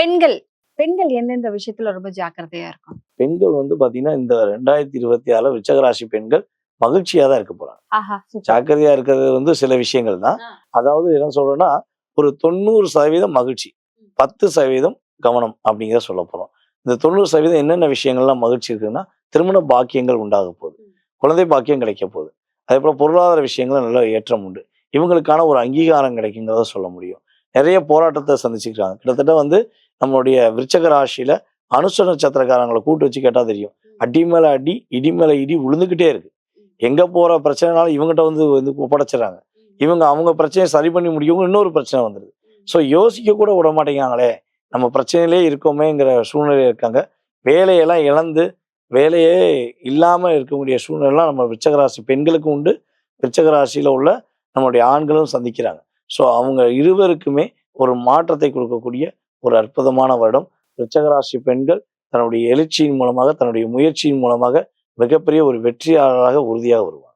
பெண்கள் பெண்கள் எந்தெந்த விஷயத்துல ரொம்ப ஜாக்கிரதையா இருக்கும்? பெண்கள் பாத்தீங்கன்னா இந்த 2026 விருச்சிக ராசி பெண்கள் மகிழ்ச்சியா தான் இருக்க போறாங்க. ஆஹா, சூப்பர். ஜாக்கிரதையா இருக்கிறது சில விஷயங்கள் தான். அதாவது என்ன சொல்றேன்னா, ஒரு 90% மகிழ்ச்சி, 10% கவனம் அப்படிங்கிறத சொல்ல போறோம். இந்த 90% என்னென்ன விஷயங்கள்லாம் மகிழ்ச்சி இருக்குன்னா, திருமண பாக்கியங்கள் உண்டாக போகுது, குழந்தை பாக்கியம் கிடைக்க போகுது, அதே போல பொருளாதார விஷயங்கள் நல்ல ஏற்றம் உண்டு. இவங்களுக்கான ஒரு அங்கீகாரம் கிடைக்குங்கிறத சொல்ல முடியும். நிறைய போராட்டத்தை சந்திச்சுக்கிறாங்க. கிட்டத்தட்ட நம்மளுடைய விருச்சிக ராசியில அனுஷ நட்சத்திரக்காரங்களை கூட்டு வச்சு கேட்டா தெரியும். அடி மேல அடி, இடி மேல இடி விழுந்துகிட்டே இருக்கு. எங்க போற பிரச்சனைனாலும் இவங்ககிட்ட ஒப்படைச்சிடறாங்க. இவங்க அவங்க பிரச்சனையை சரி பண்ணி முடிக்கவும் இன்னொரு பிரச்சனை வந்துருது. ஸோ யோசிக்க கூட விட மாட்டேங்காங்களே, நம்ம பிரச்சனையிலே இருக்கோமேங்கிற சூழ்நிலையில இருக்காங்க. வேலையெல்லாம் இழந்து வேலையே இல்லாம இருக்கக்கூடிய சூழ்நிலைலாம் நம்ம விருச்சிக ராசி பெண்களுக்கு உண்டு. விருச்சிக ராசியில உள்ள நம்மளுடைய ஆண்களும் சந்திக்கிறாங்க. ஸோ அவங்க இருவருக்குமே ஒரு மாற்றத்தை கொடுக்கக்கூடிய ஒரு அற்புதமான வருடம். விருச்சிக ராசி பெண்கள் தன்னுடைய எழுச்சியின் மூலமாக, தன்னுடைய முயற்சியின் மூலமாக மிகப்பெரிய ஒரு வெற்றியாளராக உறுதியாக வருவாங்க.